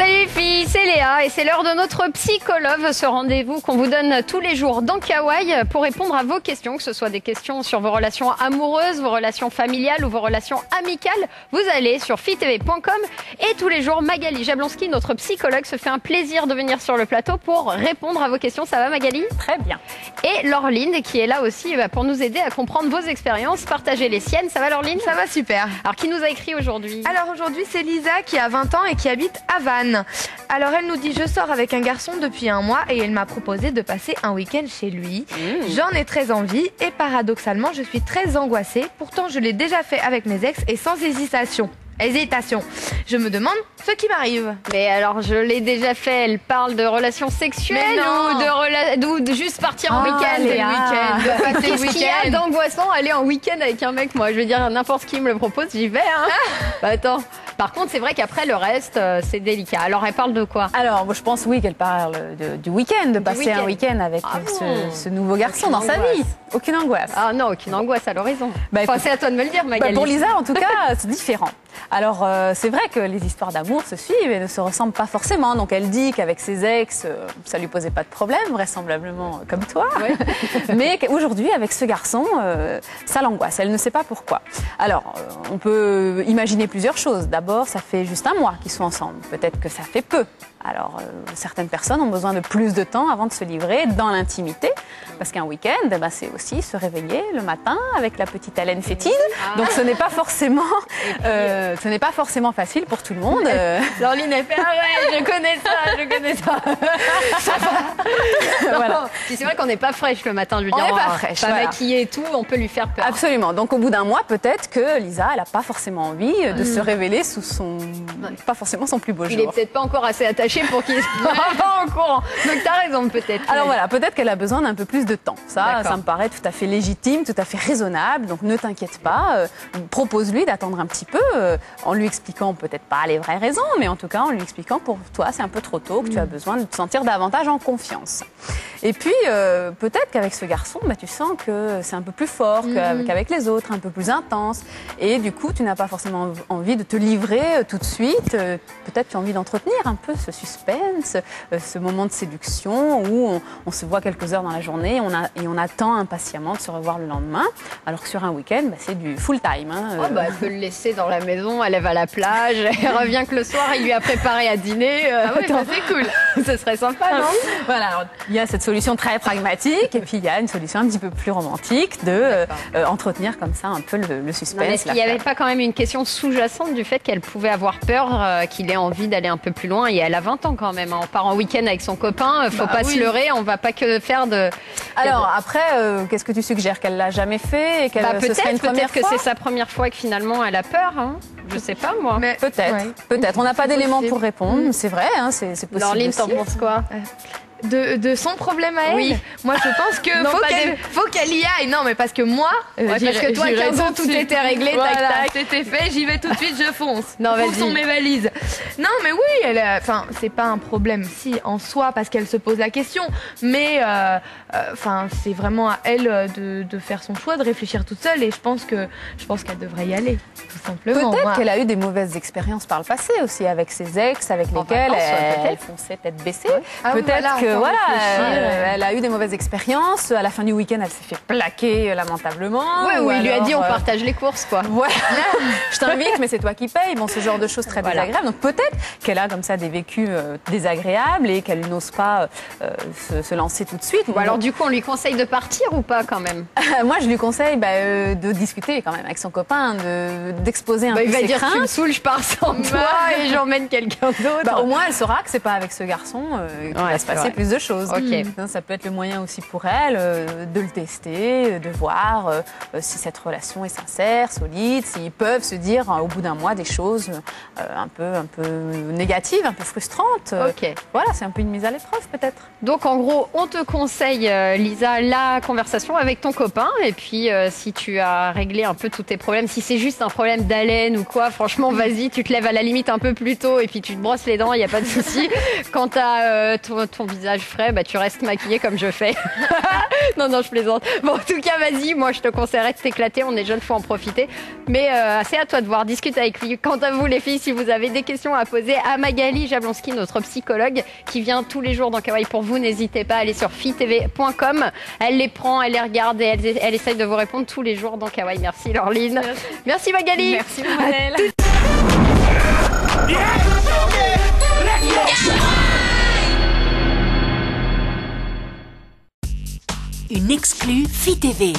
Salut les filles, c'est Léa et c'est l'heure de notre psychologue, ce rendez-vous qu'on vous donne tous les jours dans Kawaii pour répondre à vos questions, que ce soit des questions sur vos relations amoureuses, vos relations familiales ou vos relations amicales. Vous allez sur fitv.com et tous les jours, Magali Jablonski, notre psychologue, se fait un plaisir de venir sur le plateau pour répondre à vos questions. Ça va Magali? Très bien. Et Laureline qui est là aussi pour nous aider à comprendre vos expériences, partager les siennes. Ça va Laureline? Ça va super. Alors qui nous a écrit aujourd'hui? Alors aujourd'hui c'est Lisa qui a 20 ans et qui habite à Vannes. Alors elle nous dit: je sors avec un garçon depuis un mois et il m'a proposé de passer un week-end chez lui. J'en ai très envie et paradoxalement je suis très angoissée. Pourtant je l'ai déjà fait avec mes ex et sans hésitation. Je me demande ce qui m'arrive. Mais alors, je l'ai déjà fait. Elle parle de relations sexuelles ou de juste partir en week-end. Qu'est-ce qu'il y a d'angoissant aller en week-end avec un mec? Moi, je veux dire, n'importe qui me le propose, j'y vais. Hein. Bah, attends. Par contre, c'est vrai qu'après, le reste, c'est délicat. Alors, elle parle de quoi? Alors, je pense, oui, qu'elle parle du week-end, de passer un week-end avec ce nouveau garçon dans sa vie. Aucune angoisse. Ah non, aucune angoisse à l'horizon. Enfin, c'est à toi de me le dire, Magali. Pour Lisa, en tout cas, c'est différent. Alors, c'est vrai que les histoires d'amour se suivent et ne se ressemblent pas forcément. Donc, elle dit qu'avec ses ex, ça lui posait pas de problème, vraisemblablement comme toi. Ouais. Mais qu'aujourd'hui, avec ce garçon, ça l'angoisse. Elle ne sait pas pourquoi. Alors, on peut imaginer plusieurs choses. D'abord, ça fait juste un mois qu'ils sont ensemble. Peut-être que ça fait peu. Alors, certaines personnes ont besoin de plus de temps avant de se livrer dans l'intimité. Parce qu'un week-end, c'est aussi se réveiller le matin avec la petite haleine fétide. Donc, ce n'est pas forcément, facile pour tout le monde. Laureline, elle fait: ah ouais, je connais ça. Voilà. C'est vrai qu'on n'est pas fraîche le matin. Je veux dire, on n'est pas fraîche. Pas maquillée et tout, on peut lui faire peur. Absolument. Donc, au bout d'un mois, peut-être que Lisa, elle n'a pas forcément envie de se révéler sous pas forcément son plus beau jour. Il est peut-être pas encore assez attaché pour qu'il soit pas en courant. Donc t'as raison peut-être. Alors voilà, peut-être qu'elle a besoin d'un peu plus de temps. Ça me paraît tout à fait légitime, tout à fait raisonnable. Donc ne t'inquiète pas, propose-lui d'attendre un petit peu, en lui expliquant peut-être pas les vraies raisons, mais en tout cas en lui expliquant pour toi c'est un peu trop tôt, que tu as besoin de te sentir davantage en confiance. Et puis peut-être qu'avec ce garçon, tu sens que c'est un peu plus fort qu'avec les autres, un peu plus intense. Et du coup, tu n'as pas forcément envie de te livrer tout de suite. Peut-être tu as envie d'entretenir un peu ce suspense, ce moment de séduction où on se voit quelques heures dans la journée et on attend impatiemment de se revoir le lendemain. Alors que sur un week-end, c'est du full time. Hein, elle peut le laisser dans la maison, elle va à la plage, elle revient que le soir, il lui a préparé à dîner. C'est cool. Ce serait sympa, non? Voilà, alors, il y a cette solution très pragmatique et puis il y a une solution un petit peu plus romantique de entretenir comme ça un peu le suspense. Est-ce qu'il n'y avait pas quand même une question sous-jacente du fait qu'elle pouvait avoir peur qu'il ait envie d'aller un peu plus loin? Et elle a 20 ans quand même, on part en week-end avec son copain, faut pas se leurrer, on va pas que faire de... Alors après, qu'est-ce que tu suggères? Qu'elle l'a jamais fait et qu'elle peut-être que c'est sa première fois et que finalement elle a peur, hein. Je sais pas moi. Mais peut-être. On n'a pas d'éléments pour répondre, c'est vrai, hein, c'est possible. Laureline, t'en penses quoi? De son problème à elle. Oui. Moi je pense que faut qu'elle y aille. Non mais parce que moi parce que toi 15 ans tout était réglé, voilà, tac tac, c'était fait, j'y vais tout de suite, je fonce. Non, où sont mes valises? Non mais oui, c'est pas un problème si en soi parce qu'elle se pose la question, mais c'est vraiment à elle de faire son choix, de réfléchir toute seule et je pense qu'elle devrait y aller tout simplement. Peut-être qu'elle a eu des mauvaises expériences par le passé aussi avec ses ex avec lesquels elle fonçait tête baissée. Peut-être que elle a eu des mauvaises expériences. À la fin du week-end, elle s'est fait plaquer lamentablement. Oui, il lui a dit on partage les courses, quoi. Ouais. Je t'invite, mais c'est toi qui payes. Bon, ce genre de choses très désagréables. Donc peut-être qu'elle a comme ça des vécus désagréables et qu'elle n'ose pas se lancer tout de suite. Ou alors du coup, on lui conseille de partir ou pas quand même? Moi, je lui conseille de discuter quand même avec son copain, d'exposer un peu ses craintes. Il va dire tu me saoules, je pars sans toi et j'emmène quelqu'un d'autre. Au moins, elle saura que c'est pas avec ce garçon qu'il va se passer plus de choses. Ça peut être le moyen aussi pour elle de le tester, de voir si cette relation est sincère, solide, s'ils peuvent se dire au bout d'un mois des choses un peu négatives, un peu frustrantes. Voilà, c'est un peu une mise à l'épreuve peut-être. Donc en gros, on te conseille, Lisa, la conversation avec ton copain et puis si tu as réglé un peu tous tes problèmes, si c'est juste un problème d'haleine ou quoi, franchement, vas-y, tu te lèves à la limite un peu plus tôt et puis tu te brosses les dents, il n'y a pas de souci. Quant à ton visage, personnage frais, tu restes maquillée comme je fais. Non, je plaisante. Bon, en tout cas, vas-y, moi je te conseillerais de t'éclater, on est jeunes, faut en profiter. Mais c'est à toi de voir, discute avec lui. Quant à vous les filles, si vous avez des questions à poser à Magali Jablonski, notre psychologue, qui vient tous les jours dans Kawaii pour vous, n'hésitez pas à aller sur fitv.com. Elle les prend, elle les regarde et elle essaye de vous répondre tous les jours dans Kawaii. Merci Laureline. Merci Magali. Merci Manel. Une exclue FITV.